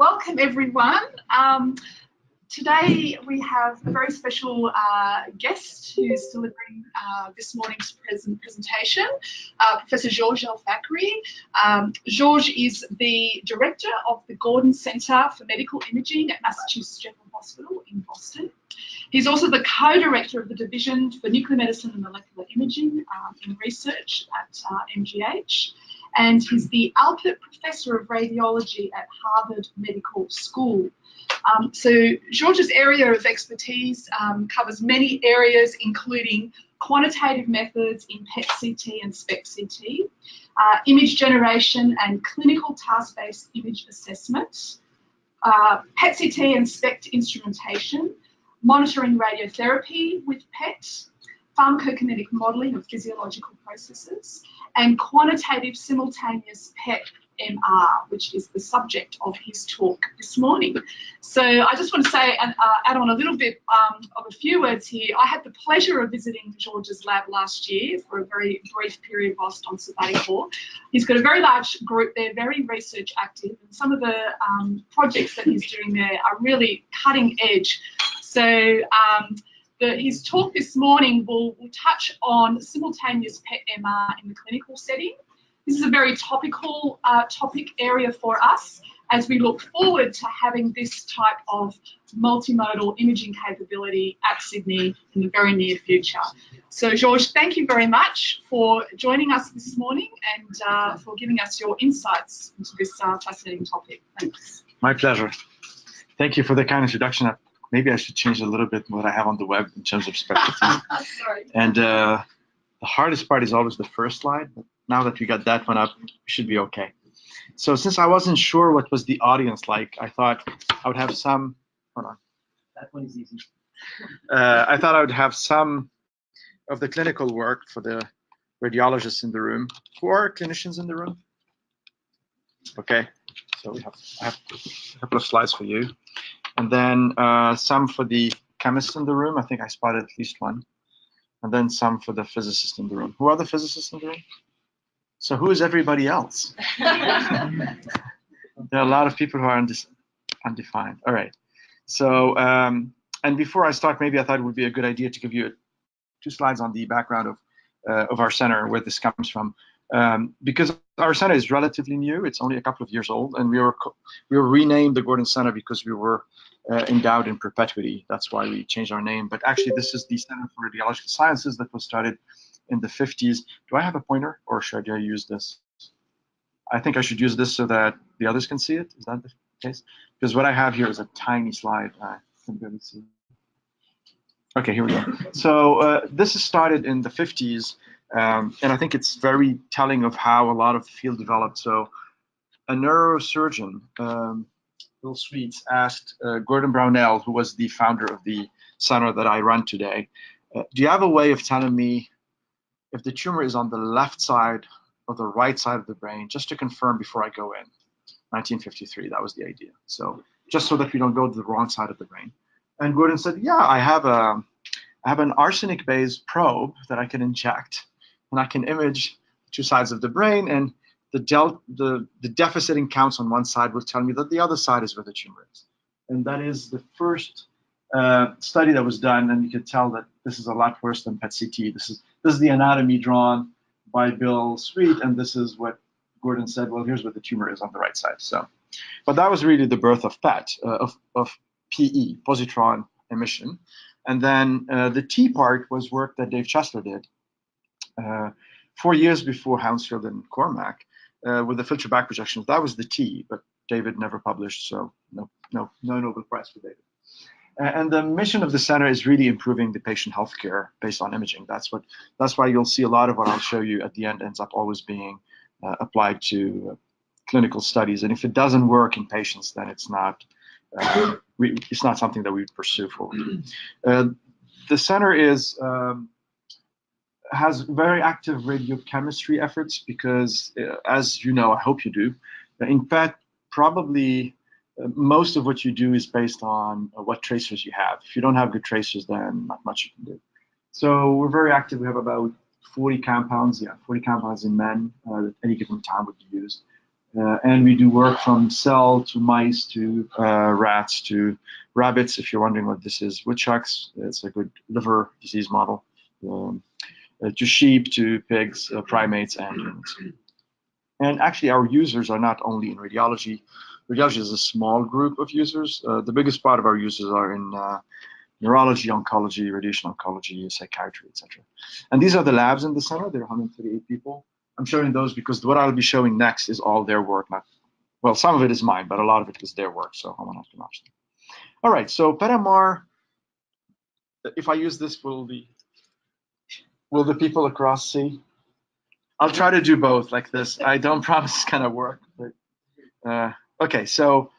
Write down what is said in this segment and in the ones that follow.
Welcome everyone. Today we have a very special guest who's delivering this morning's presentation, Professor Georges Fakhri. Georges is the director of the Gordon Center for Medical Imaging at Massachusetts General Hospital in Boston. He's also the co-director of the Division for Nuclear Medicine and Molecular Imaging in research at MGH. And he's the Alpert Professor of Radiology at Harvard Medical School. So Georges' area of expertise covers many areas, including quantitative methods in PET-CT and SPECT-CT, image generation and clinical task-based image assessment, PET-CT and SPECT instrumentation, monitoring radiotherapy with PET, pharmacokinetic modelling of physiological processes, and quantitative simultaneous PET-MR, which is the subject of his talk this morning. So I just want to say and add on a little bit of a few words here. I had the pleasure of visiting Georges' lab last year for a very brief period whilst on sabbatical. He's got a very large group there, very research active, and some of the projects that he's doing there are really cutting edge. So his talk this morning will touch on simultaneous PET-MR in the clinical setting. This is a very topical topic area for us as we look forward to having this type of multimodal imaging capability at Sydney in the very near future. So Georges, thank you very much for joining us this morning and for giving us your insights into this fascinating topic. Thanks. My pleasure. Thank you for the kind introduction. Maybe I should change a little bit what I have on the web in terms of specialty. Sorry. And the hardest part is always the first slide. But now that we got that one up, we should be okay. So since I wasn't sure what was the audience like, I thought I would have some. Hold on. That one is easy. I thought I would have some of the clinical work for the radiologists in the room. Who are clinicians in the room? Okay. So I have a couple of slides for you. And then some for the chemists in the room. I think I spotted at least one. And then some for the physicists in the room. Who are the physicists in the room? So who is everybody else? There are a lot of people who are undefined. All right. So, and before I start, maybe I thought it would be a good idea to give you two slides on the background of our center, where this comes from. Because our center is relatively new. It's only a couple of years old, and we were renamed the Gordon Center because we were endowed in perpetuity. That's why we changed our name. But actually, this is the Center for Radiological Sciences that was started in the 50s. Do I have a pointer, or should I use this? I think I should use this so that the others can see it. Is that the case? Because what I have here is a tiny slide. I can barely see. Okay, here we go. So this is started in the 50s. And I think it's very telling of how a lot of the field developed. So a neurosurgeon, Bill Sweets, asked Gordon Brownell, who was the founder of the center that I run today, do you have a way of telling me if the tumor is on the left side or the right side of the brain, just to confirm before I go in? 1953, that was the idea. So just so that we don't go to the wrong side of the brain. And Gordon said, yeah, I have an arsenic-based probe that I can inject. And I can image two sides of the brain, and the deficit in counts on one side will tell me that the other side is where the tumor is. And that is the first study that was done, and you could tell that this is a lot worse than PET-CT. This is the anatomy drawn by Bill Sweet, and this is what Gordon said, well, here's where the tumor is on the right side. So, but that was really the birth of PET, of PE, Positron Emission. And then the T part was work that Dave Chesler did 4 years before Hounsfield and Cormack with the filter back projections. That was the T, but David never published, so no Nobel Prize for David. And the mission of the center is really improving the patient healthcare based on imaging. That's why you'll see a lot of what I'll show you at the end ends up always being applied to clinical studies. And if it doesn't work in patients, then it's not something that we would pursue forward. The center has very active radiochemistry efforts because, as you know, I hope you do, in PET, probably most of what you do is based on what tracers you have. If you don't have good tracers, then not much you can do. So we're very active. We have about 40 compounds, 40 compounds in men at any given time would be used. And we do work from cell to mice to rats to rabbits. If you're wondering what this is, woodchucks, it's a good liver disease model. To sheep, to pigs, primates, and humans. And actually, our users are not only in radiology. Radiology is a small group of users. The biggest part of our users are in neurology, oncology, radiation oncology, psychiatry, etc. And these are the labs in the center. There are 138 people. I'm showing those because what I'll be showing next is all their work. Not, well, some of it is mine, but a lot of it is their work. So I want to acknowledge them. All right. So PET-MR. If I use this, will the people across see? I'll try to do both like this. I don't promise it's gonna work. But, okay. So.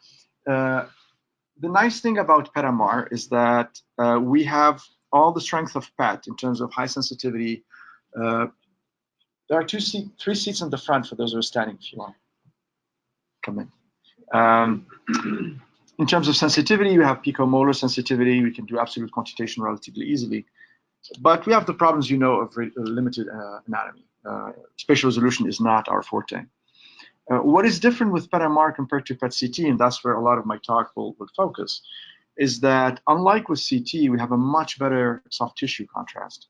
The nice thing about PET-MR is that we have all the strength of PET in terms of high sensitivity. There are three seats in the front for those who are standing if you want to come in. In terms of sensitivity, we have picomolar sensitivity. We can do absolute quantitation relatively easily. But we have the problems, you know, of limited anatomy. Spatial resolution is not our forte. What is different with PET-MR compared to PET-CT, and that's where a lot of my talk will focus, is that unlike with CT, we have a much better soft tissue contrast.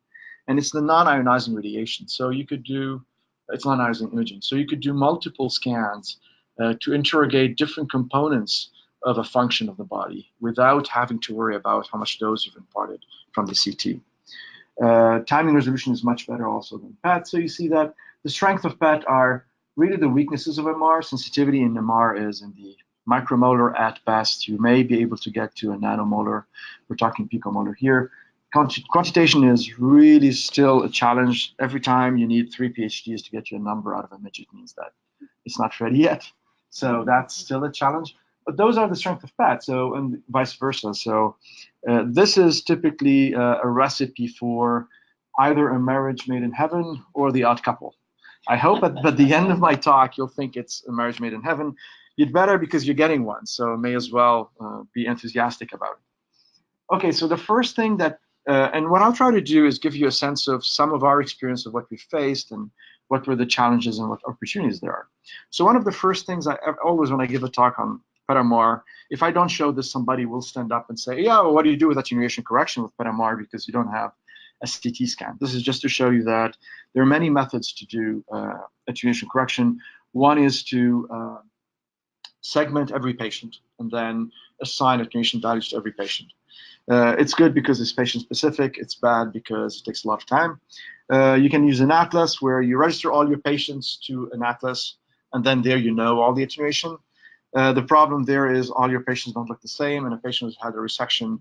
And it's the non-ionizing radiation. So you could do, it's non-ionizing imaging. So you could do multiple scans to interrogate different components of a function of the body without having to worry about how much dose you've imparted from the CT. Timing resolution is much better also than PET. So you see that the strength of PET are really the weaknesses of MR. Sensitivity in MR is in the micromolar at best. You may be able to get to a nanomolar. We're talking picomolar here. Quantitation is really still a challenge. Every time you need 3 PhDs to get you a number out of a midget means that it's not ready yet. So that's still a challenge. But those are the strength of PET, so, and vice versa. So this is typically a recipe for either a marriage made in heaven or the odd couple. I hope at the end of my talk, you'll think it's a marriage made in heaven. You'd better because you're getting one, so may as well be enthusiastic about it. Okay, so the first thing that, and what I'll try to do is give you a sense of some of our experience of what we faced and what were the challenges and what opportunities there are. So one of the first things I always, when I give a talk on PET-MR, if I don't show this, somebody will stand up and say, yeah, well, what do you do with attenuation correction with PET-MR because you don't have a CT scan. This is just to show you that there are many methods to do attenuation correction. One is to segment every patient and then assign attenuation values to every patient. It's good because it's patient specific. It's bad because it takes a lot of time. You can use an atlas where you register all your patients to an atlas, and then there you know all the attenuation. The problem there is all your patients don't look the same, and a patient who's had a resection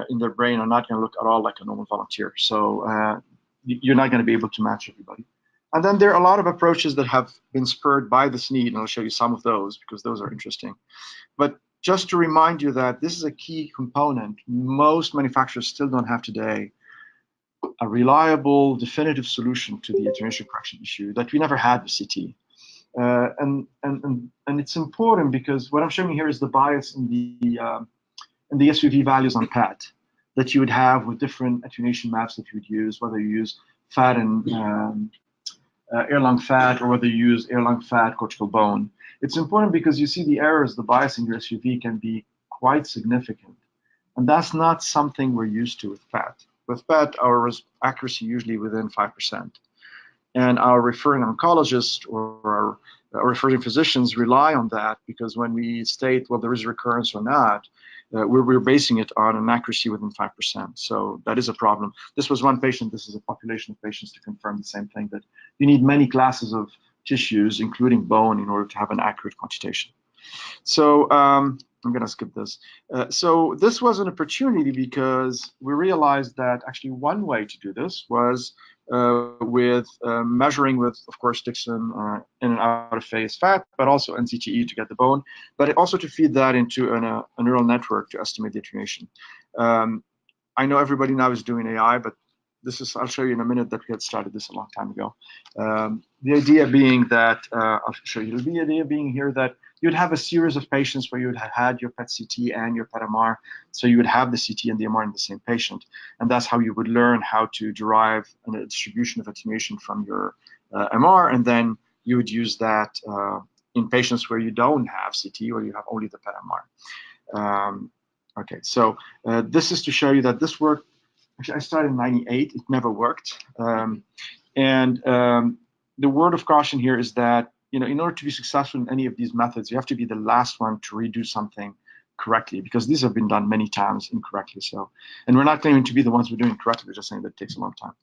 in their brain are not going to look at all like a normal volunteer. So you're not going to be able to match everybody. And then there are a lot of approaches that have been spurred by this need, and I'll show you some of those because those are interesting. But just to remind you that this is a key component. Most manufacturers still don't have today a reliable, definitive solution to the attenuation correction issue that we never had with CT. And it's important because what I'm showing you here is the bias in the SUV values on PET that you would have with different attenuation maps that you would use, whether you use fat and air-lung fat or whether you use air-lung fat, cortical bone. It's important because you see the errors, the bias in your SUV can be quite significant. And that's not something we're used to with PET. With PET, our accuracy usually within 5%. And our referring oncologists or our referring physicians rely on that because when we state, well, there is recurrence or not, we're basing it on an accuracy within 5%. So that is a problem. This was one patient. This is a population of patients to confirm the same thing, that you need many classes of tissues, including bone, in order to have an accurate quantitation. So I'm going to skip this. So this was an opportunity because we realized that actually one way to do this was with measuring with, of course, Dixon in and out of phase fat, but also NCTE to get the bone, but also to feed that into a neural network to estimate the attenuation. I know everybody now is doing AI, but this is, I'll show you in a minute that we had started this a long time ago. The idea being that, I'll show you the idea being here that you'd have a series of patients where you would have had your PET-CT and your PET-MR, so you would have the CT and the MR in the same patient, and that's how you would learn how to derive a distribution of attenuation from your MR, and then you would use that in patients where you don't have CT or you have only the PET-MR. Okay, so this is to show you that this worked. Actually, I started in '98. It never worked. The word of caution here is that, you know, in order to be successful in any of these methods, you have to be the last one to redo something correctly, because these have been done many times incorrectly. So, and we're not claiming to be the ones who are doing it correctly. We're just saying that it takes a long time.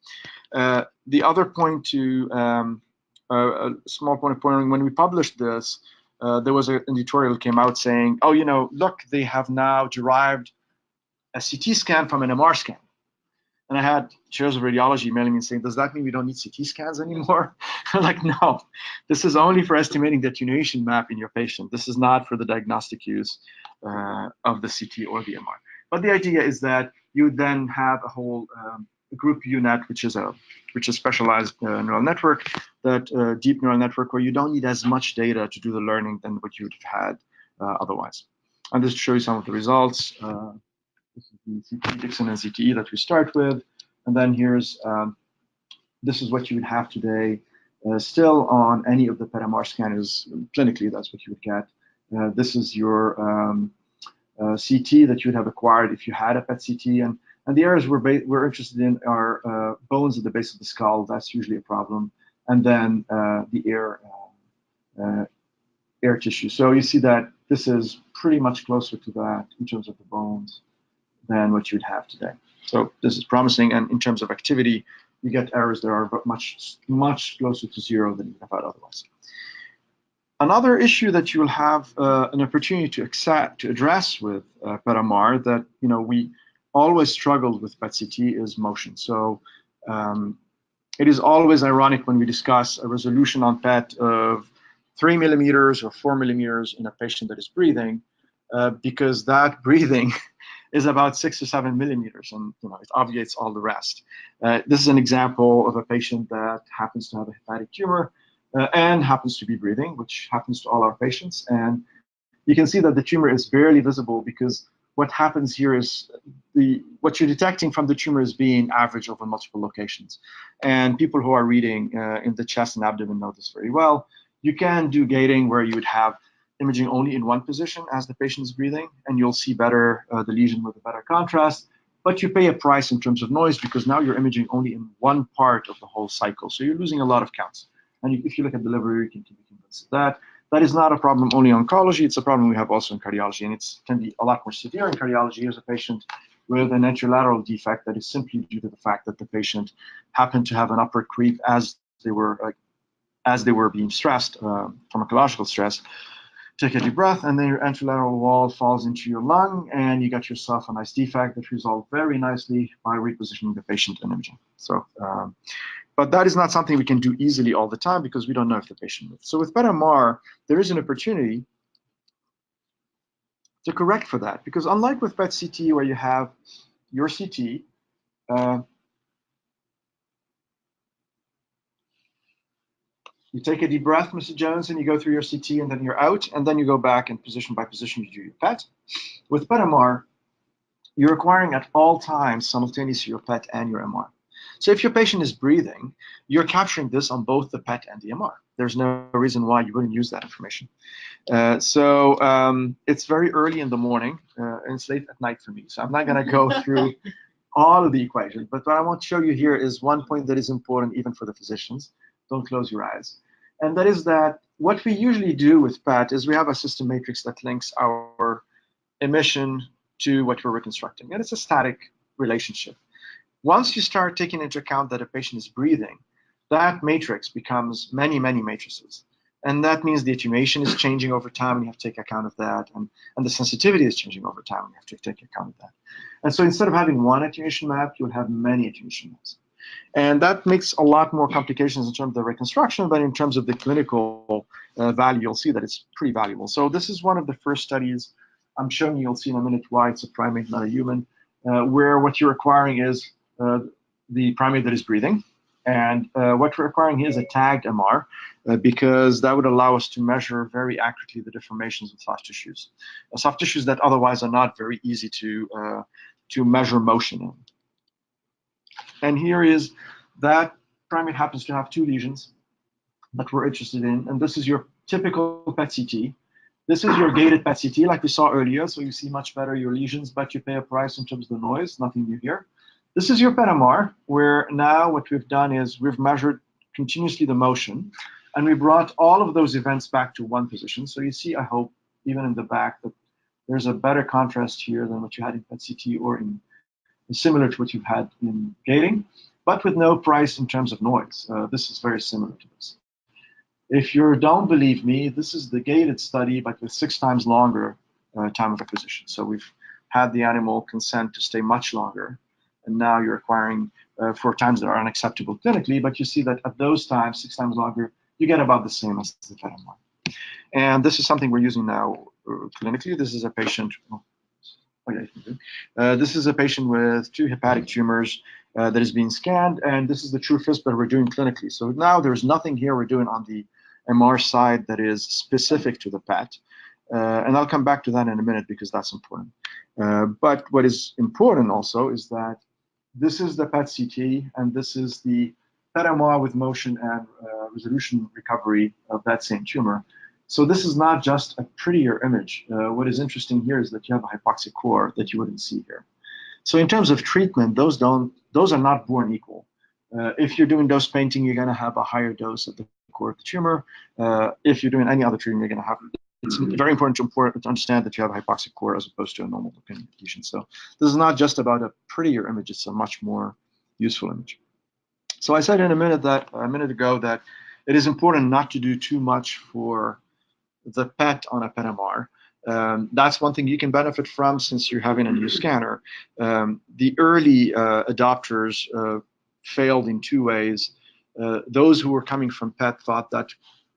The other point to a small point of pointing, when we published this, there was an editorial came out saying, oh, you know, look, they have now derived a CT scan from an MR scan. And I had chairs of radiology emailing me and saying, does that mean we don't need CT scans anymore? I'm like, no, this is only for estimating the attenuation map in your patient. This is not for the diagnostic use of the CT or the MR. But the idea is that you then have a whole group UNet, which is a specialized neural network, that deep neural network where you don't need as much data to do the learning than what you would have had otherwise. And this to show you some of the results. This is the CT Dixon and CTE that we start with, and then here's this is what you would have today. Still on any of the PET-MR scanners, clinically, that's what you would get. This is your CT that you would have acquired if you had a PET-CT, and the areas we're interested in are bones at the base of the skull. That's usually a problem, and then the air tissue. So you see that this is pretty much closer to that in terms of the bones than what you'd have today. So this is promising, and in terms of activity, you get errors that are much closer to zero than you have had otherwise. Another issue that you will have an opportunity to address with PET-MR that, you know, we always struggled with PET-CT is motion. So it is always ironic when we discuss a resolution on PET of 3 millimeters or 4 millimeters in a patient that is breathing, because that breathing is about 6 or 7 millimeters, and, you know, it obviates all the rest. This is an example of a patient that happens to have a hepatic tumor and happens to be breathing, which happens to all our patients. And you can see that the tumor is barely visible, because what happens here is what you're detecting from the tumor is being averaged over multiple locations. And people who are reading in the chest and abdomen know this very well. You can do gating where you would have imaging only in one position as the patient is breathing, and you'll see better the lesion with a better contrast. But you pay a price in terms of noise, because now you're imaging only in one part of the whole cycle. So you're losing a lot of counts. And if you look at delivery, you can be convinced of that. That is not a problem only in oncology. It's a problem we have also in cardiology, and it can be a lot more severe in cardiology. Here's a patient with an anterolateral defect that is simply due to the fact that the patient happened to have an upward creep as they were being stressed, pharmacological stress. Take a deep breath, and then your anterolateral wall falls into your lung, and you got yourself a nice defect that resolved very nicely by repositioning the patient and imaging. So, but that is not something we can do easily all the time, because we don't know if the patient moves. So with PET-MR, there is an opportunity to correct for that, because unlike with PET-CT, where you have your CT, you take a deep breath, Mr. Jones, and you go through your CT, and then you're out, and then you go back and position by position you do your PET. With PET-MR, you're requiring at all times simultaneously your PET and your MR. So if your patient is breathing, you're capturing this on both the PET and the MR. There's no reason why you wouldn't use that information. It's very early in the morning, and it's late at night for me, so I'm not going to go through all of the equations. But what I want to show you here is one point that is important even for the physicians. Don't close your eyes. And that is that what we usually do with PET is we have a system matrix that links our emission to what we're reconstructing. And it's a static relationship. Once you start taking into account that a patient is breathing, that matrix becomes many, many matrices. And that means the attenuation is changing over time, and you have to take account of that. And the sensitivity is changing over time, and you have to take account of that. And so instead of having one attenuation map, you'll have many attenuation maps. And that makes a lot more complications in terms of the reconstruction, but in terms of the clinical value, you'll see that it's pretty valuable. So this is one of the first studies I'm showing you. You'll see in a minute why it's a primate, not a human, where what you're requiring is the primate that is breathing. And what we're requiring here is a tagged MR, because that would allow us to measure very accurately the deformations of soft tissues that otherwise are not very easy to measure motion in. And here is that primate happens to have two lesions that we're interested in, and this is your typical PET-CT. This is your gated PET-CT like we saw earlier, so you see much better your lesions, but you pay a price in terms of the noise, nothing new here. This is your PET-MR, where now what we've done is we've measured continuously the motion, and we brought all of those events back to one position. So you see, I hope, even in the back, that there's a better contrast here than what you had in PET-CT or in similar to what you've had in gating, but with no price in terms of noise. This is very similar to this. If you don't believe me, this is the gated study, but with 6 times longer time of acquisition. So we've had the animal consent to stay much longer, and now you're acquiring 4 times that are unacceptable clinically, but you see that at those times, 6 times longer, you get about the same as the PET-MR. And this is something we're using now clinically. This is a patient. This is a patient with 2 hepatic tumors that is being scanned, and this is the true FISP that we're doing clinically. So now there's nothing here we're doing on the MR side that is specific to the PET. And I'll come back to that in a minute because that's important. But what is important also is that this is the PET-CT, and this is the PET-MR with motion and resolution recovery of that same tumor. So this is not just a prettier image. What is interesting here is that you have a hypoxic core that you wouldn't see here. So in terms of treatment, those are not born equal. If you're doing dose painting, you're going to have a higher dose at the core of the tumor. If you're doing any other treatment, you're going to have. It's very important to understand that you have a hypoxic core as opposed to a normal looking lesion. So this is not just about a prettier image; it's a much more useful image. So I said a minute ago that it is important not to do too much for the PET on a PET-MR. That's one thing you can benefit from since you're having a new scanner. The early adopters failed in 2 ways. Those who were coming from PET thought that,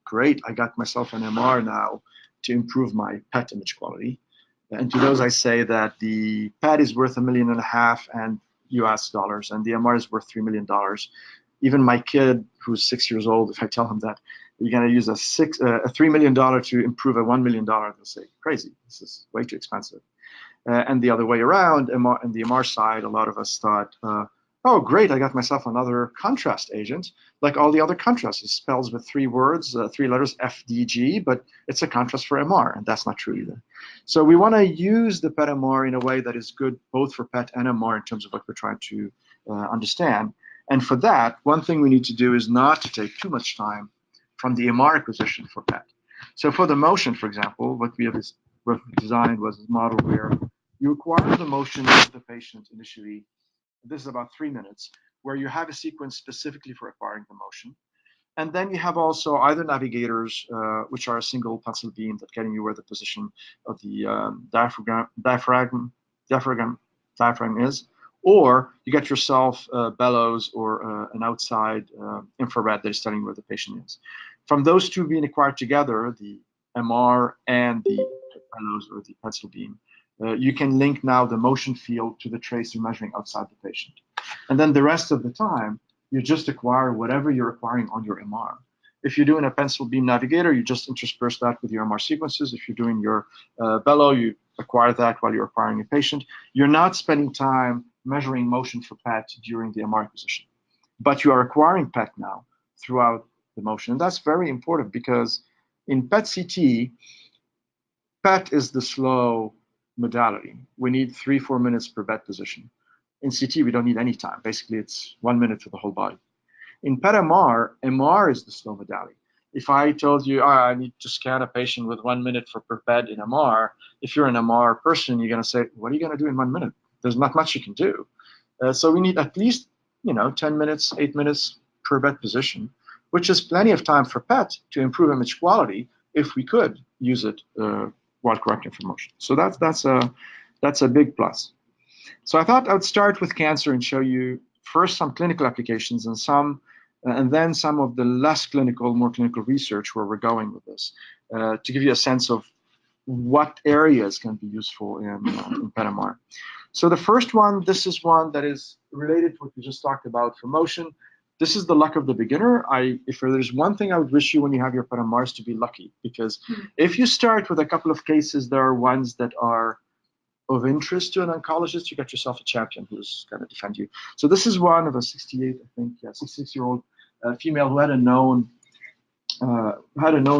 great, I got myself an MR now to improve my PET image quality. And to those I say that the PET is worth $1.5 million and US dollars, and the MR is worth $3 million. Even my kid, who's 6 years old, if I tell him that you're going to use a $3 million to improve a $1 million, they'll say, crazy, this is way too expensive. And the other way around, on the MR side, a lot of us thought, oh, great, I got myself another contrast agent. Like all the other contrasts, it spells with 3 words, 3 letters, FDG, but it's a contrast for MR, and that's not true either. So we want to use the PET-MR in a way that is good both for PET and MR in terms of what we're trying to understand. And for that, one thing we need to do is not to take too much time from the MR acquisition for PET. So for the motion, for example, what we have designed was a model where you acquire the motion of the patient initially. This is about 3 minutes, where you have a sequence specifically for acquiring the motion. And then you have also either navigators, which are a single pencil beam that getting you where the position of the diaphragm is, or you get yourself bellows or an outside infrared that is telling you where the patient is. From those 2 being acquired together, the MR and the bellows or the pencil beam, you can link now the motion field to the trace you're measuring outside the patient. And then the rest of the time, you just acquire whatever you're acquiring on your MR. If you're doing a pencil beam navigator, you just intersperse that with your MR sequences. If you're doing your bellow, you acquire that while you're acquiring a patient. You're not spending time measuring motion for PET during the MR acquisition, but you are acquiring PET now throughout the motion. And that's very important because in PET-CT, PET is the slow modality. We need 3-4 minutes per bed position. In CT, we don't need any time. Basically, it's 1 minute for the whole body. In PET-MR, MR is the slow modality. If I told you, I need to scan a patient with 1 minute per bed in MR, if you're an MR person, you're going to say, what are you going to do in 1 minute? There's not much you can do. So we need at least 10 minutes, 8 minutes per bed position, which is plenty of time for PET to improve image quality if we could use it while correcting for motion. So that's a big plus. So I thought I would start with cancer and show you first some clinical applications and then some of the less clinical, more clinical research where we're going with this to give you a sense of what areas can be useful in PET-MR. So the first one, this is one that is related to what we just talked about for motion. This is the luck of the beginner. If there's one thing I would wish you when you have your PET-MR is to be lucky, because if you start with a couple of cases, there are ones that are of interest to an oncologist, you got yourself a champion who's going to defend you. So this is one of a 66-year-old female who had a known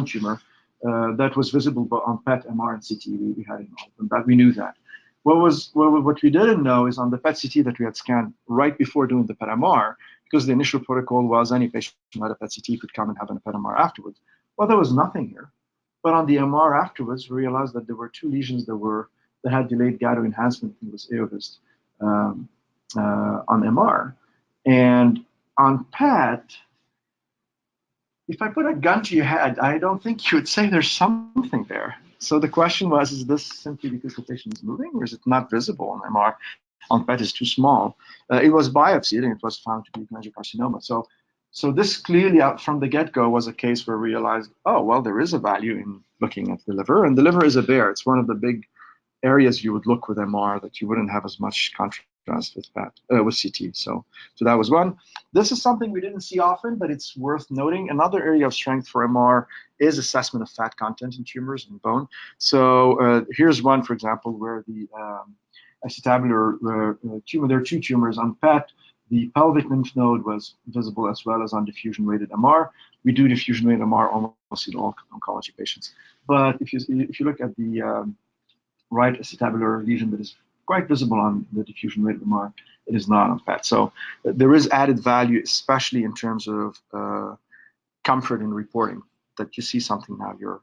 tumor. that was visible on PET, MR, and CT. We had it all, and that we knew that. What we didn't know is on the PET CT that we had scanned right before doing the PET MR, because the initial protocol was any patient who had a PET CT could come and have a PET MR afterwards. Well, there was nothing here. But on the MR afterwards, we realized that there were 2 lesions that had delayed gato enhancement in this aovist on MR. And on PET, if I put a gun to your head, I don't think you would say there's something there. So the question was, is this simply because the patient is moving, or is it not visible on MR? On PET is too small. It was biopsied, and it was found to be cholangiocarcinoma. So this clearly, from the get-go, was a case where we realized, oh, well, there is a value in looking at the liver, and the liver is a bear. It's one of the big areas you would look with MR that you wouldn't have as much contrast with PET, with CT. So that was one. This is something we didn't see often, but it's worth noting. Another area of strength for MR is assessment of fat content in tumors and bone. So here's one, for example, where the acetabular tumor, there are 2 tumors on PET. The pelvic lymph node was visible as well as on diffusion-weighted MR. We do diffusion-weighted MR almost in all oncology patients. But if you look at the right acetabular lesion that is quite visible on the diffusion-weighted MR, it is not on PET. So there is added value, especially in terms of comfort in reporting, that you see something now you're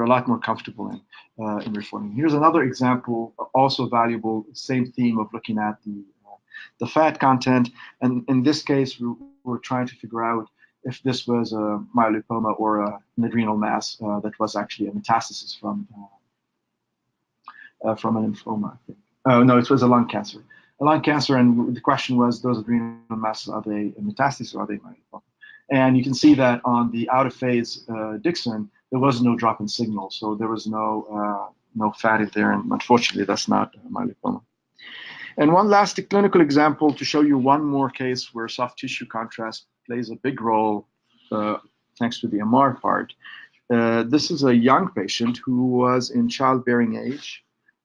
a lot more comfortable in reporting. Here's another example, also valuable, same theme of looking at the fat content. And in this case, we're trying to figure out if this was a myelopoma or an adrenal mass that was actually a metastasis from a lymphoma, I think. Oh, no, it was a lung cancer. A lung cancer, and the question was, those adrenal masses, are they a metastasis or are they myelopoma? And you can see that on the out-of-phase Dixon, there was no drop in signal, so there was no fat in there, and unfortunately, that's not myelopoma. And one last clinical example to show you one more case where soft tissue contrast plays a big role, thanks to the MR part. This is a young patient who was in childbearing age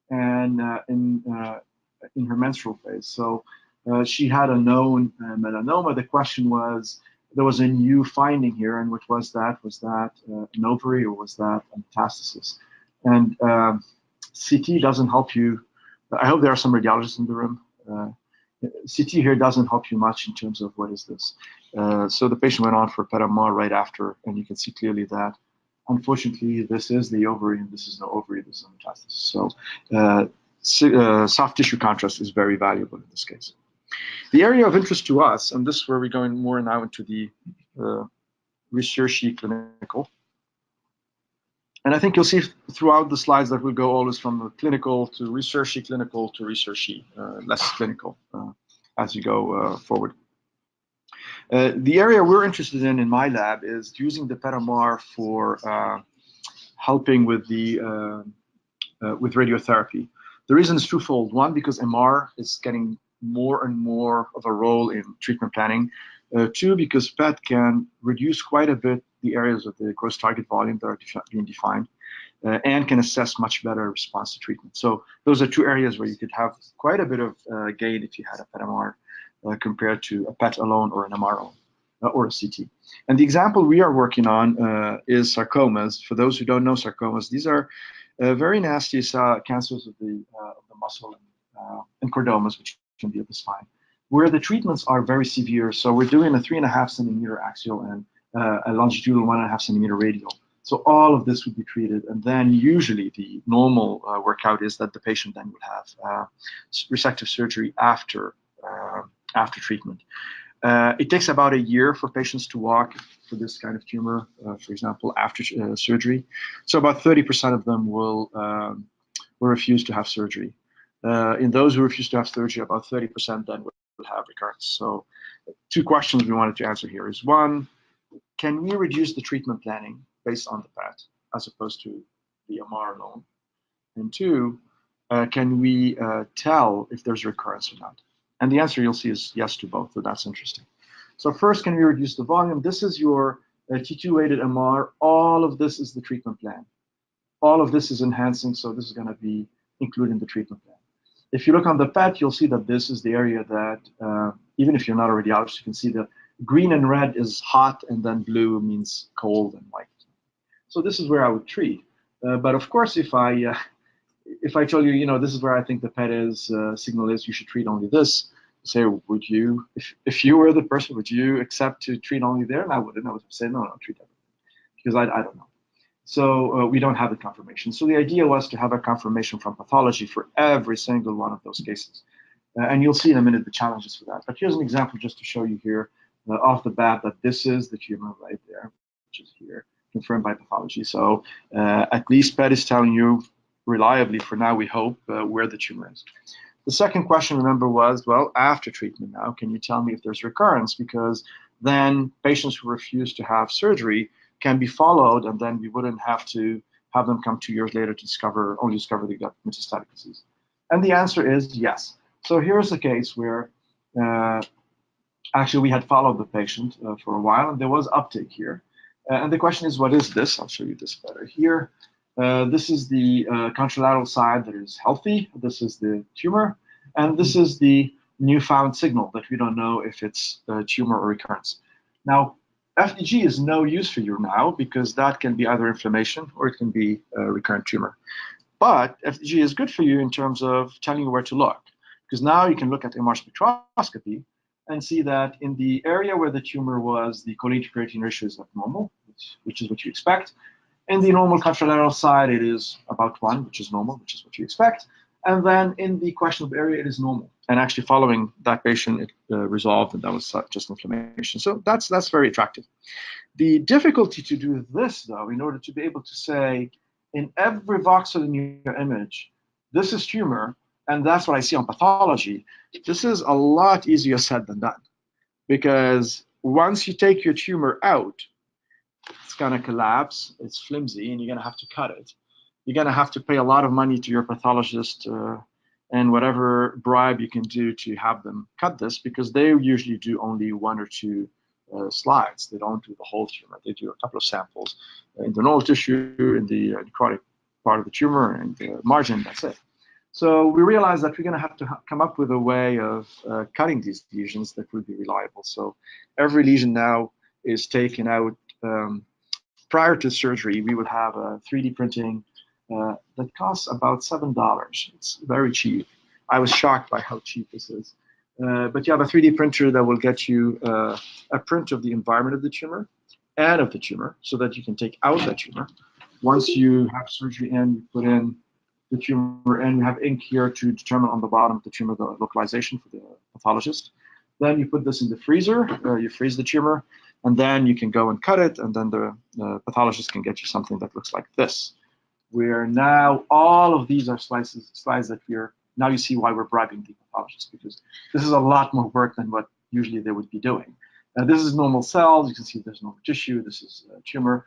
and in her menstrual phase. So she had a known melanoma. The question was, there was a new finding here, and what was that? Was that an ovary, or was that a metastasis? And CT doesn't help you. I hope there are some radiologists in the room. CT here doesn't help you much in terms of what is this. So the patient went on for PET MR right after, and you can see clearly that, unfortunately, this is the ovary, and this is no ovary, this is a metastasis. So soft tissue contrast is very valuable in this case. The area of interest to us, and this is where we're going more now into the researchy clinical. And I think you'll see throughout the slides that we'll go always from the clinical to researchy clinical to researchy, less clinical as you go forward. The area we're interested in my lab is using the PET MR for helping with with radiotherapy. The reason is twofold. One, because MR is getting more and more of a role in treatment planning. 2, because PET can reduce quite a bit the areas of the gross target volume that are being defined, and can assess much better response to treatment. So those are 2 areas where you could have quite a bit of gain if you had a PET MR compared to a PET alone or an MR alone, or a CT. And the example we are working on is sarcomas. For those who don't know sarcomas, these are very nasty cancers of the muscle and chordomas, which can be of the spine, where the treatments are very severe. So we're doing a 3.5 centimeter axial and a longitudinal 1.5 centimeter radial. So all of this would be treated, and then usually the normal workout is that the patient then will have resective surgery after treatment. It takes about a year for patients to walk for this kind of tumor, for example, after surgery. So about 30% of them will refuse to have surgery. In those who refuse to have surgery, about 30% then will have recurrence. So 2 questions we wanted to answer here is, 1, can we reduce the treatment planning based on the PET as opposed to the MR alone? And 2, can we tell if there's recurrence or not? And the answer you'll see is yes to both, so that's interesting. So first, can we reduce the volume? This is your T2-weighted MR. All of this is the treatment plan. All of this is enhancing, so this is going to be included in the treatment plan. If you look on the PET, you'll see that this is the area that, even if you're not a radiologist, you can see that green and red is hot, and then blue means cold and white. So this is where I would treat. But of course, if I tell you, this is where I think the PET signal is, you should treat only this. Say, would you, if you were the person, would you accept to treat only there? And I wouldn't. I would say, no, treat everything, because I don't know. So we don't have the confirmation. So the idea was to have a confirmation from pathology for every single one of those cases. And you'll see in a minute the challenges for that. But here's an example just to show you here off the bat that this is the tumor right there, which is here, confirmed by pathology. So at least PET is telling you reliably, for now, we hope, where the tumor is. The second question, remember, was, well, after treatment now, can you tell me if there's recurrence? Because then patients who refuse to have surgery can be followed, and then we wouldn't have to have them come 2 years later to only discover they got metastatic disease. And the answer is yes. So here's a case where actually we had followed the patient for a while, and there was uptake here. And the question is, what is this? I'll show you this better here. This is the contralateral side that is healthy. This is the tumor. And this is the newfound signal that we don't know if it's a tumor or recurrence. Now, FDG is no use for you now because that can be either inflammation or it can be a recurrent tumor. But FDG is good for you in terms of telling you where to look, because now you can look at MR spectroscopy and see that in the area where the tumor was, the cholinergic creatinine ratio is abnormal, which is what you expect. In the normal contralateral side, it is about 1, which is normal, which is what you expect. And then in the questionable area, it is normal. And actually following that patient, it resolved, and that was just inflammation. So that's very attractive. The difficulty to do this, though, in order to be able to say, in every voxel in your image, this is tumor, and that's what I see on pathology, this is a lot easier said than done. Because once you take your tumor out, it's going to collapse, it's flimsy, and you're going to have to cut it. You're going to have to pay a lot of money to your pathologist and whatever bribe you can do to have them cut this, because they usually do only 1 or 2 slides. They don't do the whole tumor. They do a couple of samples in the normal tissue, in the necrotic part of the tumor, and the margin, that's it. So we realized that we're going to have to come up with a way of cutting these lesions that will be reliable. So every lesion now is taken out. Prior to surgery, we would have a 3D printing that costs about $7. It's very cheap. I was shocked by how cheap this is. But you have a 3D printer that will get you a print of the environment of the tumor and of the tumor so that you can take out that tumor. Once you have surgery in, you put in the tumor and you have ink here to determine on the bottom of the tumor the localization for the pathologist. Then you put this in the freezer, you freeze the tumor, and then you can go and cut it, and then the pathologist can get you something that looks like this. Where now all of these are slides that now you see why we're bribing the pathologist, because this is a lot more work than what usually they would be doing. This is normal cells, you can see there's normal tissue, this is a tumor,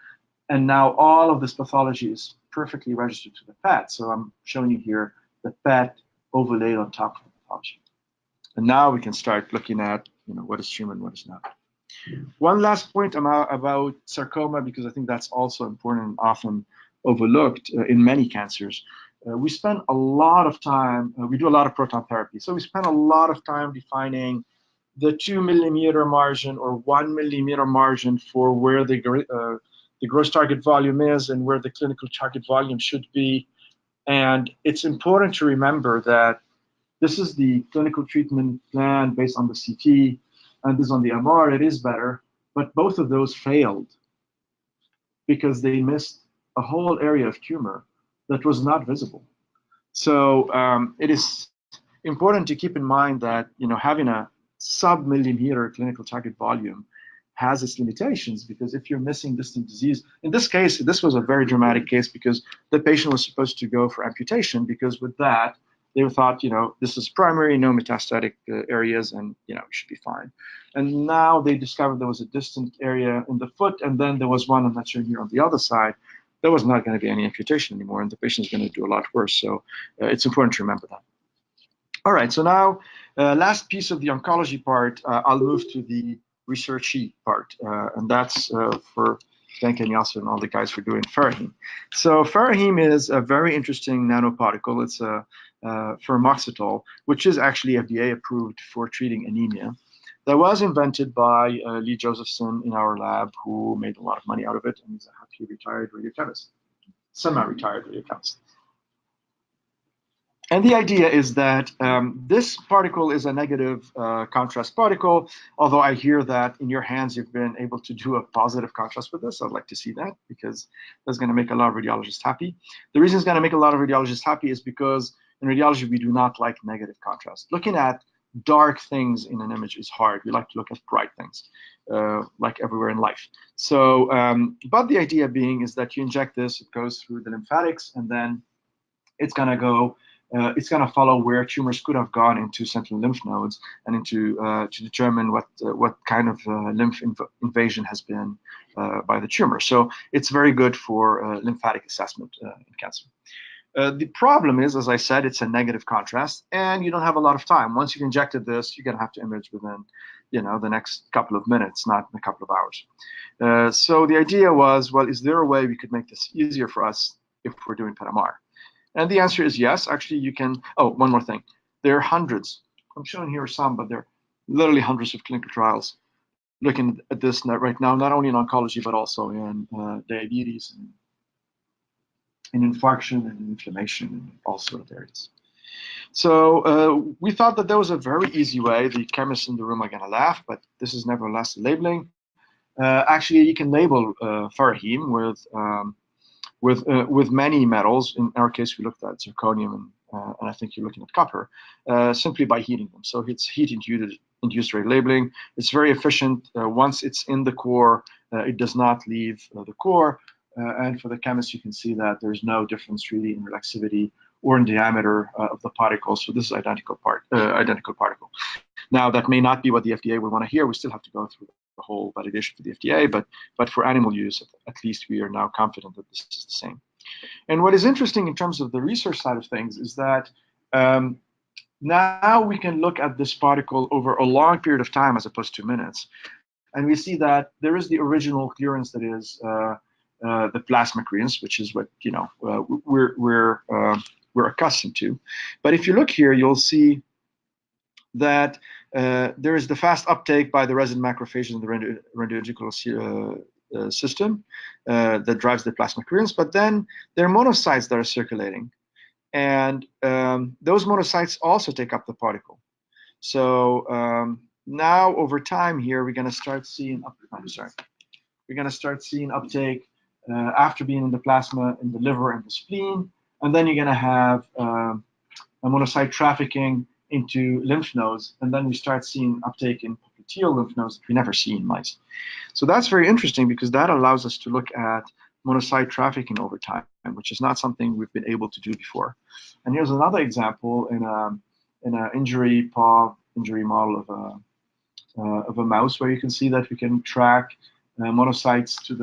and now all of this pathology is perfectly registered to the PET. So I'm showing you here the PET overlaid on top of the pathology. And now we can start looking at what is tumor and what is not. One last point about sarcoma, because I think that's also important and often overlooked in many cancers. We spend a lot of time, we do a lot of proton therapy, so we spend a lot of time defining the 2 millimeter margin or 1 millimeter margin for where the gross target volume is and where the clinical target volume should be. And it's important to remember that this is the clinical treatment plan based on the CT, and this on the MR, it is better, but both of those failed because they missed a whole area of tumor that was not visible. So it is important to keep in mind that having a sub-millimeter clinical target volume has its limitations, because if you're missing distant disease, in this case, this was a very dramatic case because the patient was supposed to go for amputation, because with that, they thought, this is primary, no metastatic areas, and, it should be fine. And now they discovered there was a distant area in the foot, and then there was one, I'm not sure here, on the other side. There was not going to be any amputation anymore, and the patient is going to do a lot worse. So it's important to remember that. All right, so now, last piece of the oncology part, I'll move to the researchy part, and that's for Dank and Yasser and all the guys for doing ferriheme. So ferriheme is a very interesting nanoparticle. It's a fermoxetol, which is actually FDA approved for treating anemia. that was invented by Lee Josephson in our lab, who made a lot of money out of it, and he's a happy retired radiochemist, semi-retired radiochemist. And the idea is that this particle is a negative contrast particle, although I hear that in your hands you've been able to do a positive contrast with this. I'd like to see that, because that's going to make a lot of radiologists happy. The reason it's going to make a lot of radiologists happy is because in radiology we do not like negative contrast. Looking at dark things in an image is hard. We like to look at bright things, like everywhere in life. So, but the idea being is that you inject this, it goes through the lymphatics, and then it's going to go. It's going to follow where tumors could have gone into central lymph nodes, and into to determine what kind of lymph invasion has been by the tumor. So it's very good for lymphatic assessment in cancer. The problem is, as I said, it's a negative contrast, and you don't have a lot of time. Once you've injected this, you're going to have to image within, the next couple of minutes, not in a couple of hours. So the idea was, well, is there a way we could make this easier for us if we're doing PET-MR? And the answer is yes. Actually, you can. Oh, one more thing. There are hundreds. I'm showing here some, but there are literally hundreds of clinical trials looking at this right now, not only in oncology, but also in diabetes, and in infarction, and in inflammation, and all sort of areas. So we thought that there was a very easy way. The chemists in the room are going to laugh, but this is nevertheless labeling. Actually, you can label farahim with many metals. In our case, we looked at zirconium, and I think you're looking at copper, simply by heating them. So it's heat-induced rate labeling. It's very efficient. Once it's in the core, it does not leave the core. And for the chemist, you can see that there's no difference really in relaxivity or in diameter of the particle. So this is identical particle. Now, that may not be what the FDA would want to hear. We still have to go through the whole validation for the FDA, but for animal use, at least we are now confident that this is the same. And what is interesting in terms of the research side of things is that now we can look at this particle over a long period of time as opposed to minutes, and we see that there is the original clearance that is the plasma clearance, which is what we're accustomed to. But if you look here, you'll see that there is the fast uptake by the resident macrophages in the radiological system that drives the plasma clearance, but then there are monocytes that are circulating, and those monocytes also take up the particle. So now over time here, we're going to start seeing uptake after being in the plasma, in the liver, and the spleen, and then you're going to have a monocyte trafficking into lymph nodes, and then we start seeing uptake in popliteal lymph nodes that we never see in mice. So that's very interesting, because that allows us to look at monocyte trafficking over time, which is not something we've been able to do before. And here's another example in an injury model of a mouse, where you can see that we can track monocytes to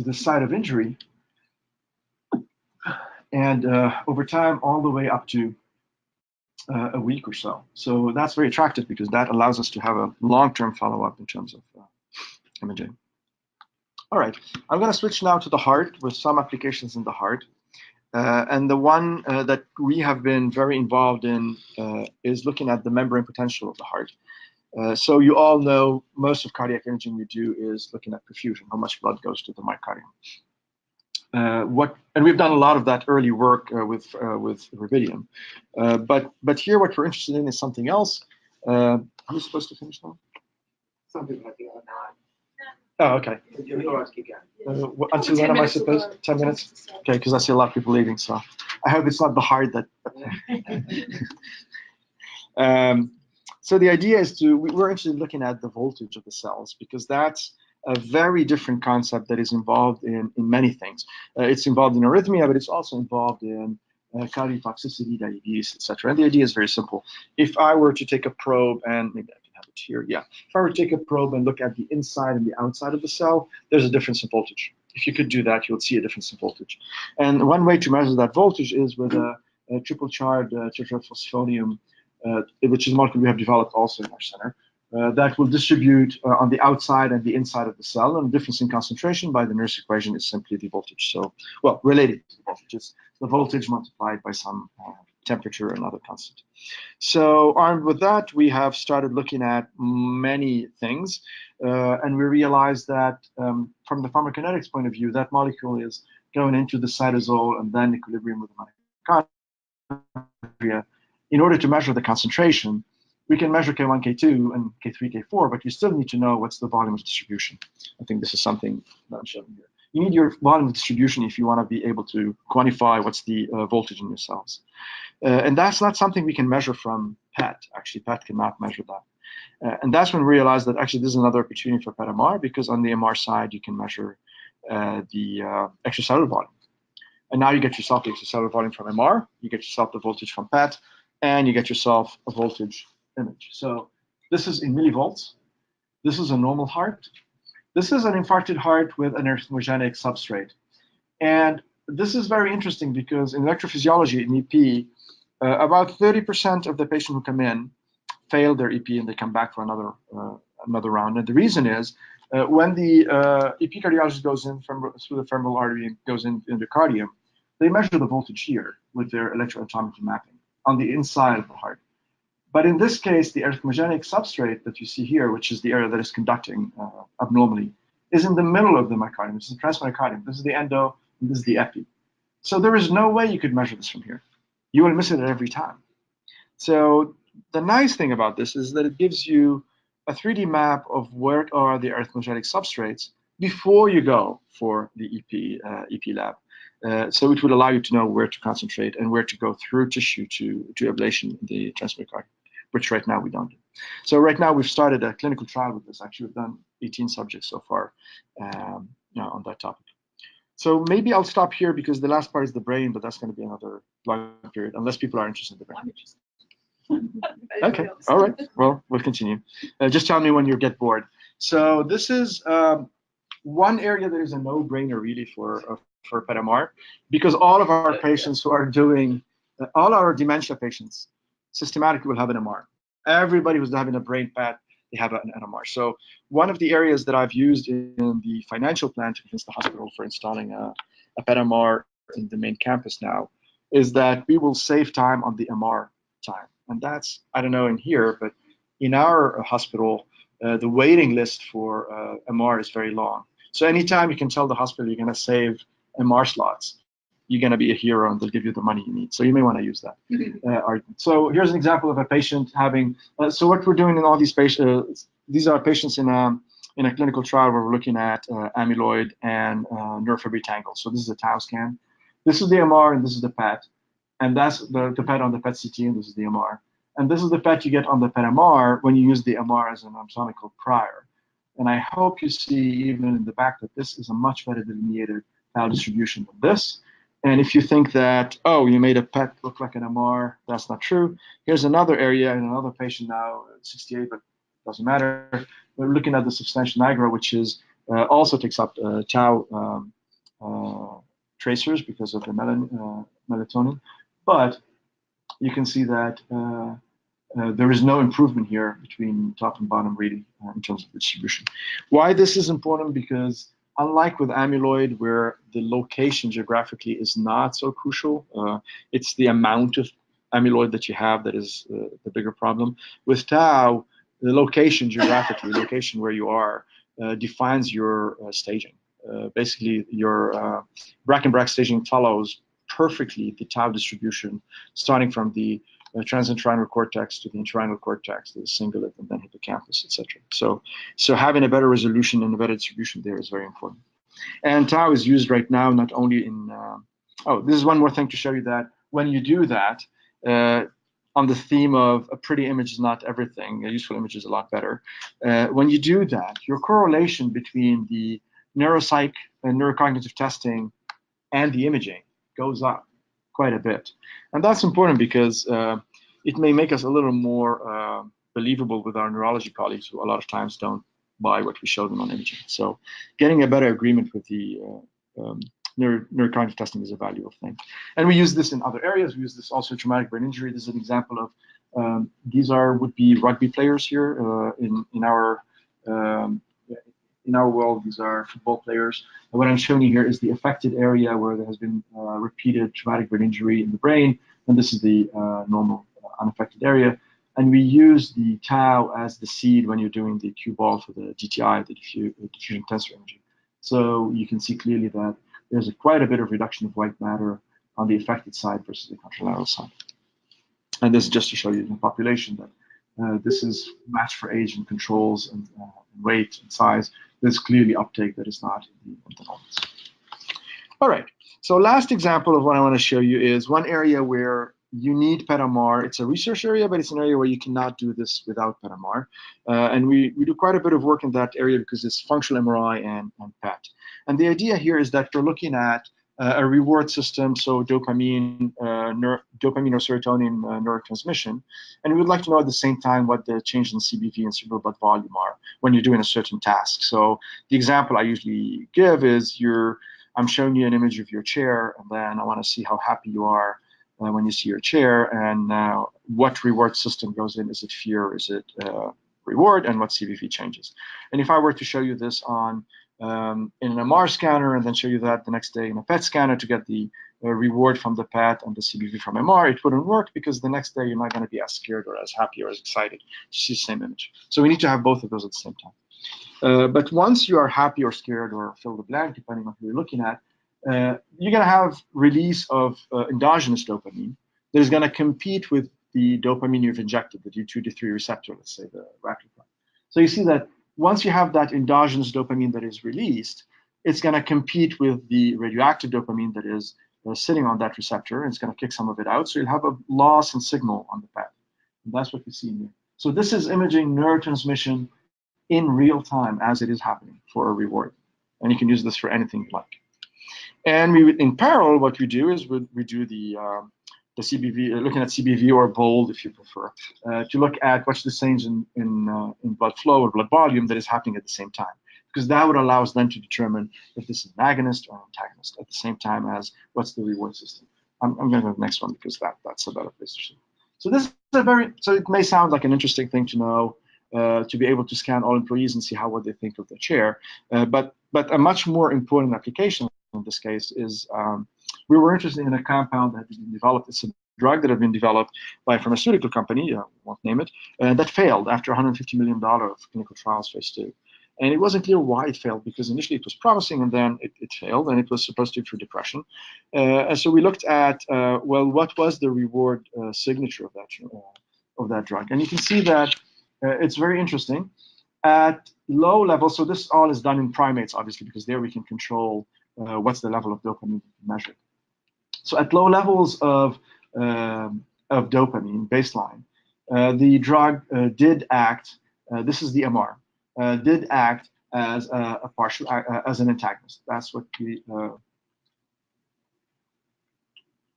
the site of injury, and over time, all the way up to a week or so. So that's very attractive, because that allows us to have a long-term follow-up in terms of imaging. All right, I'm going to switch now to the heart, with some applications in the heart. And the one that we have been very involved in is looking at the membrane potential of the heart. So you all know most of cardiac imaging we do is looking at perfusion, how much blood goes to the myocardium. And we've done a lot of that early work with rubidium. But here, what we're interested in is something else. Are you supposed to finish now? Something like that. Oh, okay. Until when am I supposed? 10 minutes? Okay, because I see a lot of people leaving, so I hope it's not the heart that. So the idea is we're interested in looking at the voltage of the cells, because that's a very different concept that is involved in many things. It's involved in arrhythmia, but it's also involved in cardiotoxicity, diabetes, etc. And the idea is very simple. If I were to take a probe, and maybe I can have it here, yeah. If I were to take a probe and look at the inside and the outside of the cell, there's a difference in voltage. If you could do that, you'll see a difference in voltage. And one way to measure that voltage is with a triple charged tetraphosphonium, which is a molecule we have developed also in our center. That will distribute on the outside and the inside of the cell, and the difference in concentration by the Nernst equation is simply the voltage. So, well, related to the voltage, it's the voltage multiplied by some temperature and other constants. So armed with that, we have started looking at many things, and we realized that from the pharmacokinetics point of view, that molecule is going into the cytosol and then equilibrium with the mitochondria. In order to measure the concentration, we can measure K1, K2, and K3, K4, but you still need to know what's the volume of distribution. I think this is something that I'm showing here. You need your volume of distribution if you want to be able to quantify what's the voltage in your cells. And that's not something we can measure from PET. Actually, PET cannot measure that. And that's when we realized that actually this is another opportunity for PET-MR, because on the MR side, you can measure the extracellular volume. And now you get yourself the extracellular volume from MR, you get yourself the voltage from PET, and you get yourself a voltage image. So this is in millivolts. This is a normal heart. This is an infarcted heart with an arrhythmogenic substrate. And this is very interesting because in electrophysiology, in EP, about 30% of the patients who come in fail their EP and they come back for another round. And the reason is when the EP cardiologist goes in through the femoral artery and goes in the cardium, they measure the voltage here with their electroautometry mapping on the inside of the heart. But in this case, the arrhythmogenic substrate that you see here, which is the area that is conducting abnormally, is in the middle of the myocardium. This is the transmyocardium. This is the endo, and this is the epi. So there is no way you could measure this from here. You will miss it at every time. So the nice thing about this is that it gives you a 3D map of where are the arrhythmogenic substrates before you go for the EP lab. So it would allow you to know where to concentrate and where to go through tissue to ablation in the transmyocardium, which right now we don't do. So right now we've started a clinical trial with this. Actually, we've done 18 subjects so far on that topic. So maybe I'll stop here because the last part is the brain, but that's going to be another long period, unless people are interested in the brain. I'm interested. Okay, all right, well, we'll continue. Just tell me when you get bored. So this is one area that is a no-brainer really for PET-MR, because all of our patients who are doing, all our dementia patients systematically will have an MR. Everybody who's having a brain PET, they have an MR. So one of the areas that I've used in the financial plan to convince the hospital for installing a PET-MR in the main campus now is that we will save time on the MR time. And that's, I don't know in here, but in our hospital, the waiting list for MR is very long. So anytime you can tell the hospital you're going to save MR slots, you're going to be a hero and they'll give you the money you need. So you may want to use that. So here's an example of a patient having, so what we're doing in all these patients, these are patients in a clinical trial where we're looking at amyloid and neurofibrillary tangles. So this is a tau scan. This is the MR and this is the PET. And that's the PET on the PET CT and this is the MR. And this is the PET you get on the PET-MR when you use the MR as an anatomical prior. And I hope you see even in the back that this is a much better delineated tau distribution than this. And if you think that, oh, you made a PET look like an MR, that's not true. Here's another area in another patient now, 68, but doesn't matter. We're looking at the substantia nigra, which is also takes up tau tracers because of the melatonin. But you can see that there is no improvement here between top and bottom really in terms of the distribution. Why this is important? Because unlike with amyloid, where the location geographically is not so crucial, it's the amount of amyloid that you have that is the bigger problem. With tau, the location geographically, location where you are, defines your staging. Basically, your Bracken-Brack staging follows perfectly the tau distribution, starting from the transentorhinal cortex to the entorhinal cortex, to the cingulate, and then hippocampus, etc. So having a better resolution and a better distribution there is very important. And tau is used right now not only in, oh, this is one more thing to show you that when you do that, on the theme of a pretty image is not everything, a useful image is a lot better. When you do that, your correlation between the neuropsych and neurocognitive testing and the imaging goes up quite a bit. And that's important because it may make us a little more believable with our neurology colleagues who a lot of times don't buy what we show them on imaging. So getting a better agreement with the neurocognitive testing is a valuable thing. And we use this in other areas. We use this also in traumatic brain injury. This is an example of, these would be rugby players here in our world. These are football players. And what I'm showing you here is the affected area where there has been repeated traumatic brain injury in the brain. and this is the normal unaffected area. And we use the tau as the seed when you're doing the cue ball for the DTI, the diffusion tensor imaging. So you can see clearly that there's quite a bit of reduction of white matter on the affected side versus the contralateral side. And this is just to show you in the population that this is matched for age and controls and weight and size. There's clearly uptake that is not in the normals. All right, so last example of what I want to show you is one area where you need PET-MR. It's a research area, but it's an area where you cannot do this without PET-MR. And we do quite a bit of work in that area because it's functional MRI and PET. And the idea here is that we're looking at a reward system, so dopamine or serotonin neurotransmission, and we would like to know at the same time what the changes in CBV and cerebral blood volume are when you're doing a certain task. So the example I usually give is I'm showing you an image of your chair, and then I want to see how happy you are when you see your chair, and what reward system goes in. Is it fear? Is it reward? And what CBV changes? And if I were to show you this on in an MR scanner and then show you that the next day in a PET scanner to get the reward from the PET and the CBV from MR, it wouldn't work because the next day you're not going to be as scared or as happy or as excited to see the same image. So we need to have both of those at the same time. But once you are happy or scared or fill the blank, depending on who you're looking at, you're going to have release of endogenous dopamine that is going to compete with the dopamine you've injected, the D2, D3 receptor, let's say the raclopride. So you see that once you have that endogenous dopamine that is released, it's going to compete with the radioactive dopamine that is sitting on that receptor, and it's going to kick some of it out. So you'll have a loss in signal on the PET. And that's what we see here. So this is imaging neurotransmission in real time as it is happening for a reward. And you can use this for anything you like. And in parallel, what we do is we do the CBV, looking at CBV or BOLD if you prefer, to look at what's the change in blood flow or blood volume that is happening at the same time. Because that would allow us then to determine if this is an agonist or an antagonist at the same time as what's the reward system. I'm going to go to the next one because that's a better place to see. So this is so it may sound like an interesting thing to know, to be able to scan all employees and see what they think of the chair. But a much more important application in this case is we were interested in a compound that had been developed. It's a drug that had been developed by a pharmaceutical company, I won't name it, that failed after $150 million of clinical trials, phase 2. And it wasn't clear why it failed, because initially it was promising and then it failed, and it was supposed to be for depression. And so we looked at, well, what was the reward signature of that drug? And you can see that it's very interesting. At low levels, so this all is done in primates, obviously, because there we can control what's the level of dopamine measured. So at low levels of dopamine baseline, the drug did act. This is the MR. Did act as a partial as an antagonist. That's what we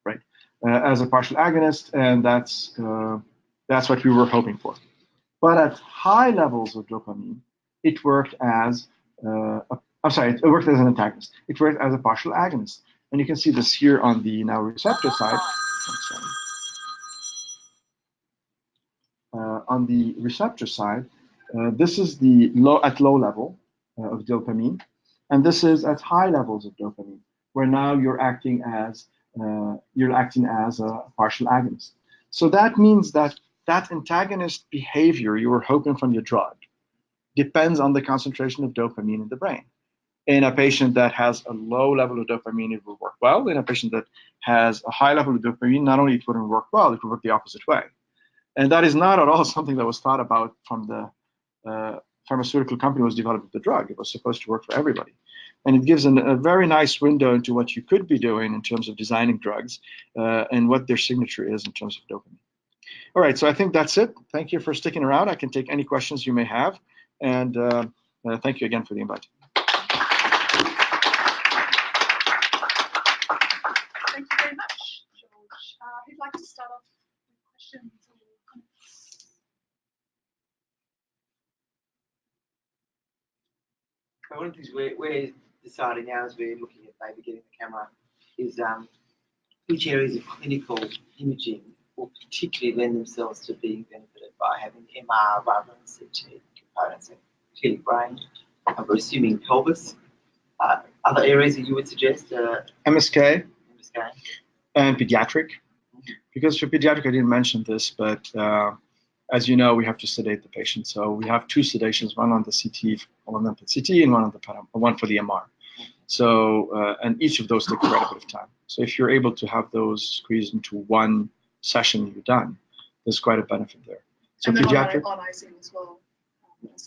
right as a partial agonist, and that's what we were hoping for. But at high levels of dopamine, it worked as it worked as an antagonist. It worked as a partial agonist, and you can see this here on the now receptor side. On the receptor side, this is the low level of dopamine, and this is at high levels of dopamine, where now you're acting as a partial agonist. So that means that antagonist behavior you were hoping from your drug depends on the concentration of dopamine in the brain. In a patient that has a low level of dopamine, it will work well. In a patient that has a high level of dopamine, not only it wouldn't work well, it would work the opposite way. And that is not at all something that was thought about from the pharmaceutical company was developing the drug. It was supposed to work for everybody. And it gives a very nice window into what you could be doing in terms of designing drugs and what their signature is in terms of dopamine. All right, so I think that's it. Thank you for sticking around. I can take any questions you may have. And thank you again for the invite. Thank you very much, George. Who'd like to start off with questions or comments? One of the things we're deciding now as we're looking at maybe getting the camera is which areas of clinical imaging will particularly lend themselves to being benefited by having MR rather than CT components, clearly brain. We're assuming pelvis. Other areas that you would suggest? MSK. And pediatric. Because for pediatric, I didn't mention this, but as you know, we have to sedate the patient. So we have two sedations, one on the CT, one on the CT, and one for the MR. So, and each of those takes quite a bit of time. So if you're able to have those squeezed into one session, you're done. There's quite a benefit there. So and then pediatric, on ICU as well.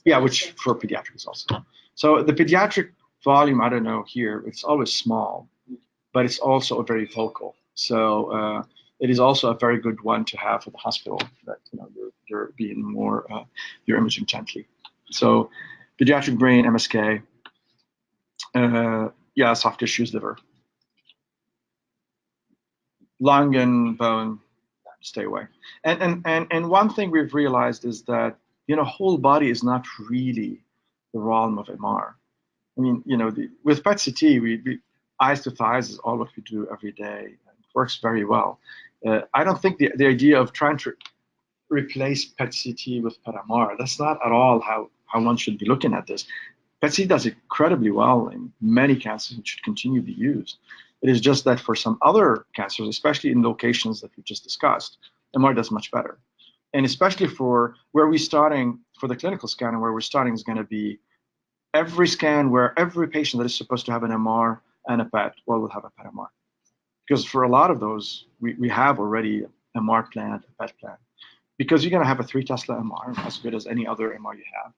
yeah, which for pediatric is also. So the pediatric volume, I don't know here, it's always small, but it's also very vocal. So it is also a very good one to have for the hospital that you're being more you're imaging gently. So pediatric brain, MSK, yeah, soft tissues, liver, lung and bone, stay away. And one thing we've realized is that whole body is not really the realm of MR. I mean, with PET-CT, we eyes to thighs is all what we do every day. It works very well. I don't think the idea of trying to replace PET-CT with PET-MR, that's not at all how one should be looking at this. PET-CT does incredibly well in many cancers and should continue to be used. It is just that for some other cancers, especially in locations that we just discussed, MR does much better. And especially for where we're starting, for the clinical scan, and where we're starting is going to be every scan where every patient that is supposed to have an MR and a PET, will have a PET-MR. Because for a lot of those, we have already a MR planned, a PET plan. Because you're going to have a 3 Tesla MR, as good as any other MR you have.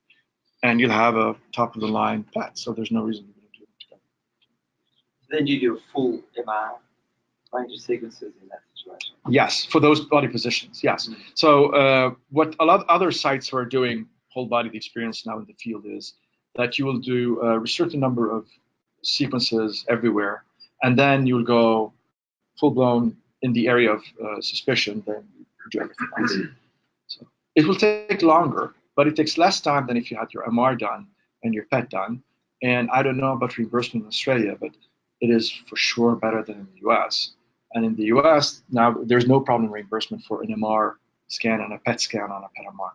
And you'll have a top-of-the-line PET, so there's no reason you wouldn't do it together. Then you do a full MR range of sequences in that situation. Yes, for those body positions, yes. Mm-hmm. So what a lot of other sites who are doing whole-body experience now in the field is that you will do a certain number of sequences everywhere, and then you'll go full-blown in the area of suspicion, then you do everything else. So it will take longer, but it takes less time than if you had your MR done and your PET done. And I don't know about reimbursement in Australia, but it is for sure better than in the US. And in the US, now there's no problem reimbursement for an MR scan and a PET scan on a PET-MR.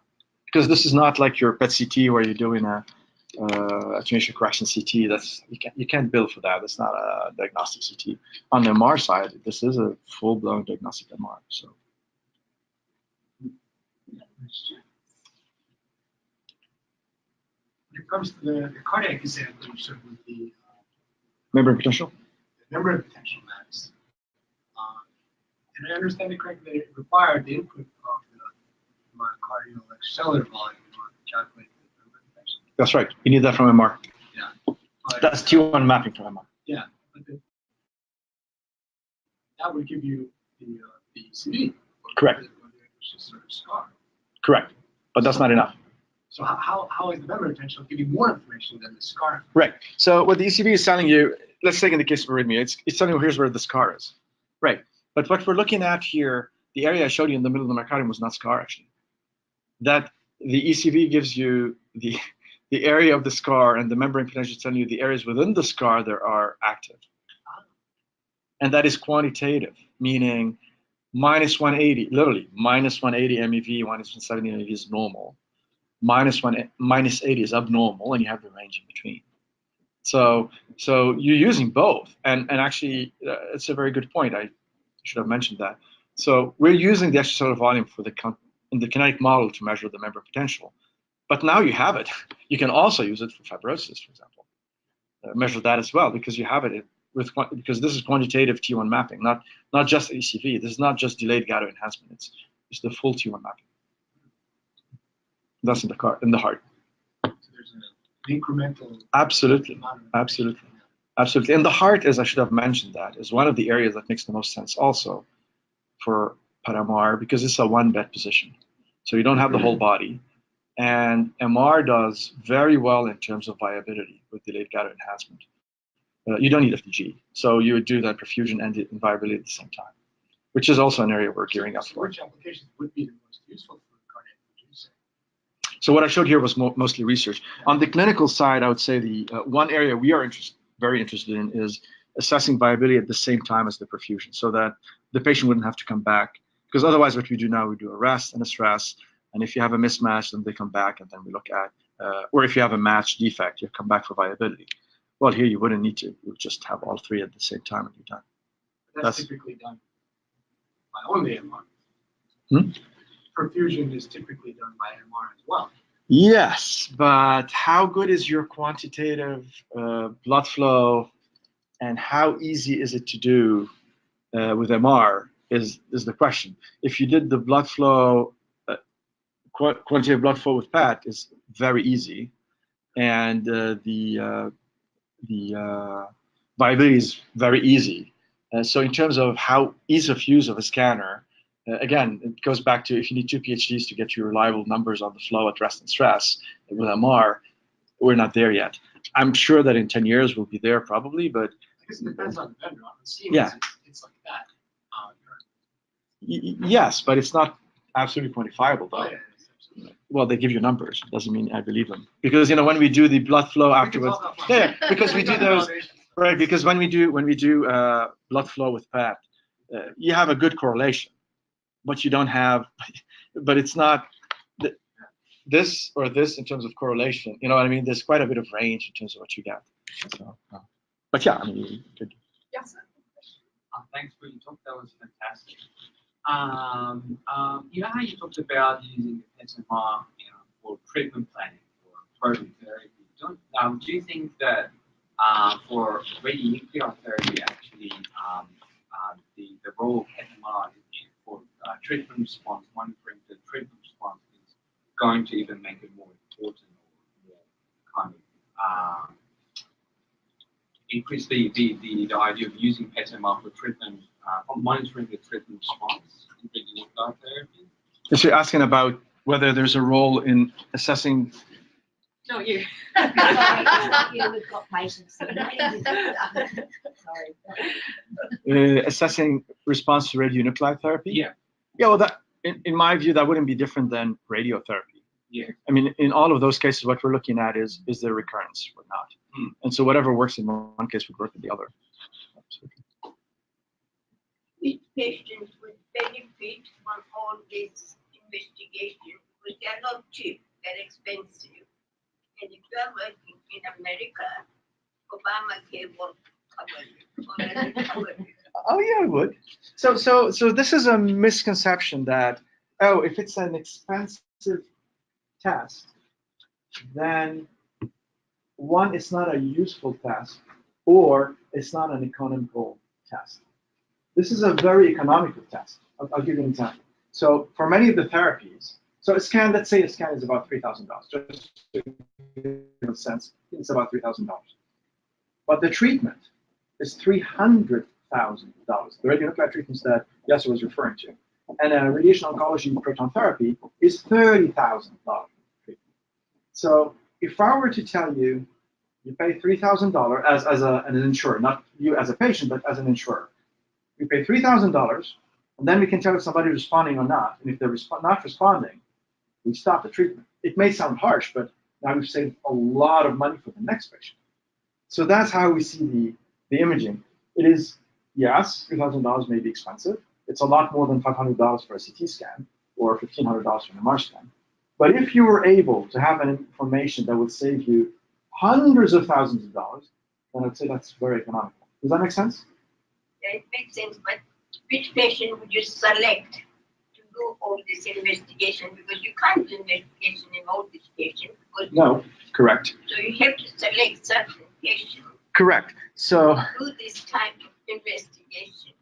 Because this is not like your PET-CT where you're doing a attenuation correction CT. That's you can't bill for that. That's not a diagnostic CT. On the MR side, this is a full-blown diagnostic MR. So. When it comes to the cardiac exam that you showed with the membrane potential? The membrane potential maps. And I understand it correctly that it required the input of the myocardial cellular volume in order to calculate the membrane potential. That's right. You need that from MR. Yeah. But, that's T1 mapping from MR. Yeah. But that would give you the ECV. Correct. Which is sort of scar. Correct. But that's not enough. So how is the membrane potential giving more information than the scar? Right. So what the ECV is telling you, let's take in the case of arrhythmia, it's telling you here's where the scar is. Right. But what we're looking at here, the area I showed you in the middle of the myocardium was not scar actually. That the ECV gives you the area of the scar, and the membrane potential is telling you the areas within the scar that are active. And that is quantitative, meaning minus 180, literally minus 180 MeV, minus 170 MeV is normal. Minus 80 is abnormal, and you have the range in between. So you're using both, and actually it's a very good point. I should have mentioned that. So we're using the extracellular volume in the kinetic model to measure the membrane potential, but now you have it. You can also use it for fibrosis, for example. Measure that as well, because you have it because this is quantitative T1 mapping, not just ECV. This is not just delayed gato enhancement. It's the full T1 mapping. That's in the heart. So there's an incremental. Absolutely. And the heart, as I should have mentioned, that is one of the areas that makes the most sense also for PET-MR, because it's a one-bed position. So you don't have the whole body. And MR does very well in terms of viability with delayed gato enhancement. You don't need FDG. So you would do that perfusion and viability at the same time, which is also an area we're gearing up for. Which applications would be the most useful for cardiac, would you say? So what I showed here was mostly research. On the clinical side, I would say the one area we are very interested in is assessing viability at the same time as the perfusion, so that the patient wouldn't have to come back. Because otherwise what we do now, we do a rest and a stress, and if you have a mismatch, then they come back, and then we look at, or if you have a match defect, you come back for viability. Well, here you wouldn't need to. You would just have all three at the same time and you're done. That's typically done. by only MR. Perfusion is typically done by MR as well. Yes, but how good is your quantitative blood flow, and how easy is it to do with MR is the question. If you did the blood flow, quantitative blood flow with PAT is very easy, and the viability is very easy. So in terms of how ease of use of a scanner, again, it goes back to if you need 2 PhDs to get you reliable numbers on the flow at rest and stress with MR, we're not there yet. I'm sure that in 10 years we'll be there probably, but I guess it depends on the vendor. On Siemens, yeah, it's like that. Yes, but it's not absolutely quantifiable though. Oh, yeah, well, they give you numbers. Doesn't mean I believe them, because when we do the blood flow afterwards, yeah, because we do those, right? Because when we do blood flow with PAT, you have a good correlation, but you don't have, but it's not this or this in terms of correlation. You know what I mean? There's quite a bit of range in terms of what you get. So, but yeah, I mean, you could. Yes. Thanks for your talk. That was fantastic. You know how you talked about using SMR, for treatment planning for protein therapy. Do you think that for radionuclide therapy, actually, the role of SMR for treatment response, monitoring the treatment response, is going to even make it more important or more kind of increase the idea of using SMR for treatment, for monitoring the treatment response in radionuclide therapy? So you're asking about whether there's a role in assessing. No, you. We've got patients. Sorry. Assessing response to radionuclide therapy? Yeah. Yeah, well, that in my view, that wouldn't be different than radiotherapy. Yeah. I mean, in all of those cases, what we're looking at is there recurrence or not? And so whatever works in one case would work in the other. Absolutely. Which patients would benefit from all this investigation? Because they are not cheap, they're expensive. And if you are working in America, Obamacare won't cover you. Oh yeah, it would. So this is a misconception that, oh, if it's an expensive test, then one, it's not a useful test, or it's not an economical test. This is a very economical test. I'll give you an example. So for many of the therapies, so a scan, let's say a scan is about $3,000. Just to give a sense, it's about $3,000. But the treatment is $300,000. The radionuclide treatments that Yasser was referring to. And radiation oncology proton therapy is $30,000 treatment. So if I were to tell you, you pay $3,000 as an insurer, not you as a patient, but as an insurer. We pay $3,000, and then we can tell if somebody's responding or not. And if they're not responding, we stop the treatment. It may sound harsh, but now we've saved a lot of money for the next patient. So that's how we see the imaging. It is, yes, $3,000 may be expensive. It's a lot more than $500 for a CT scan or $1,500 for an MR scan. But if you were able to have an information that would save you hundreds of thousands of dollars, then I'd say that's very economical. Does that make sense? Yeah, it makes sense, but which patient would you select to do all this investigation? Because you can't do investigation in all these patients. No, correct. So you have to select certain patients. Correct. So Do this type of investigation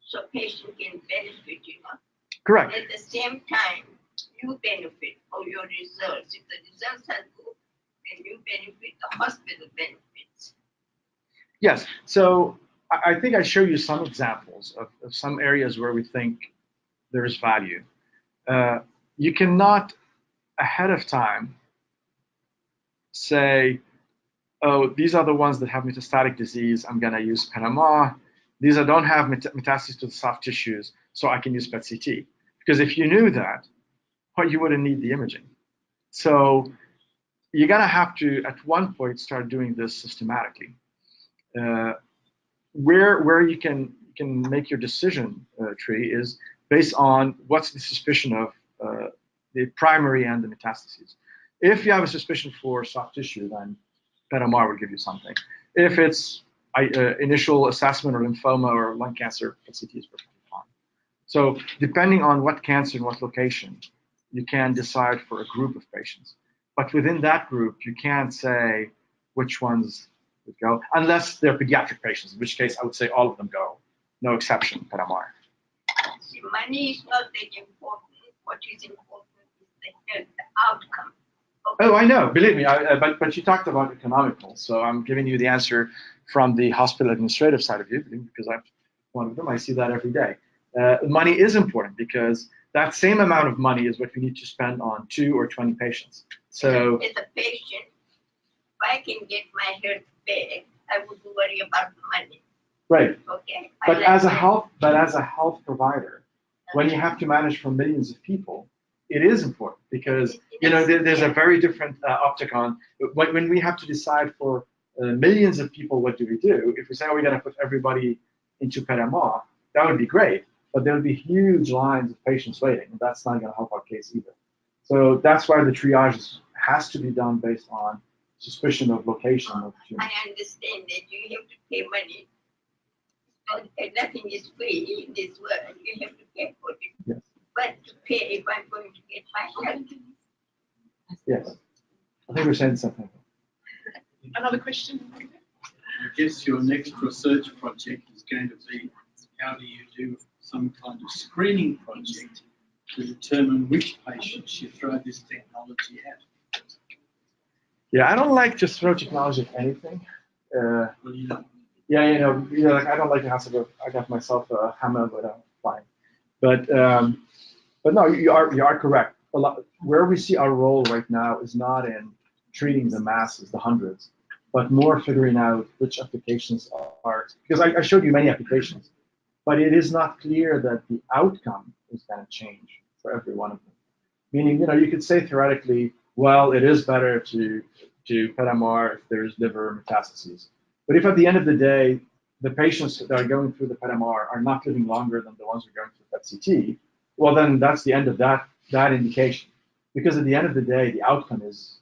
so patient can benefit, correct. At the same time, you benefit from your results. If the results are good, then you benefit, the hospital benefits. Yes. So I think I show you some examples of some areas where we think there is value. You cannot ahead of time say, oh, these are the ones that have metastatic disease, I'm going to use PET-MR. These that don't have metastases to the soft tissues, so I can use PET-CT. Because if you knew that, well, you wouldn't need the imaging. So you're going to have to, at one point, start doing this systematically. Where you can make your decision tree is based on what's the suspicion of the primary and the metastases. If you have a suspicion for soft tissue, then PET-MR will give you something. If it's initial assessment or lymphoma or lung cancer, PET-CT is perfectly fine. So depending on what cancer and what location, you can decide for a group of patients. But within that group, you can't say which ones would go, unless they're pediatric patients, in which case I would say all of them go, no exception, PMR. See, money is not that important. What is important is the outcome. Oh, I know. Believe me. But you talked about economical, so I'm giving you the answer from the hospital administrative side of you, because I'm one of them. I see that every day. Money is important because that same amount of money is what we need to spend on 2 or 20 patients. So as a patient, if I can get my health back, I wouldn't worry about the money. right. Okay. But as a health provider, when you have to manage for millions of people, it is important because there's a very different optic on when we have to decide for millions of people what do we do. If we say, oh, we're going to put everybody into PMR, that would be great, but there would be huge lines of patients waiting, and that's not going to help our case either. So that's why the triage has to be done based on suspicion of location of tumor. I understand that you have to pay money. So nothing is free in this world. You have to pay for it. Yes. But to pay if I'm going to get my health. Yes. I think we're saying something. Another question? I guess your next research project is going to be how do you do some kind of screening project to determine which patients you throw this technology at? Yeah, I don't like to throw technology at anything. Well, you know. Yeah, like I don't like to have to go. I got myself a hammer, but I'm fine. But no, you are correct. Where we see our role right now is not in treating the masses, the hundreds, but more figuring out which applications are. Because I showed you many applications, but it is not clear that the outcome is going to change for every one of them. Meaning, you could say theoretically, well, it is better to PET-MR if there's liver metastases. But if at the end of the day, the patients that are going through the PET-MR are not living longer than the ones who are going through PET-CT, well, then that's the end of that indication. Because at the end of the day, the outcome is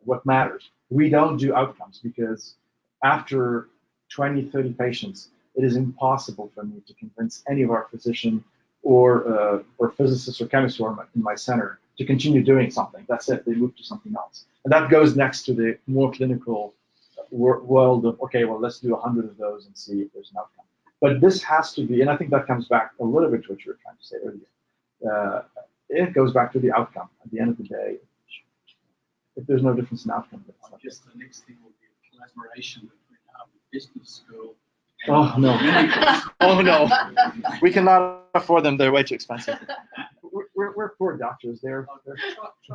what matters. We don't do outcomes because after 20, 30 patients, it is impossible for me to convince any of our physician or physicists or chemists who are in my center to continue doing something. That's it. They move to something else. And that goes next to the more clinical world of, okay, well, let's do 100 of those and see if there's an outcome. But this has to be, and I think that comes back a little bit to what you were trying to say earlier. It goes back to the outcome. At the end of the day, if there's no difference in outcome, I guess the next thing will be a collaboration between Harvard Business School. Oh no! Oh no! We cannot afford them. They're way too expensive. We're poor doctors. They're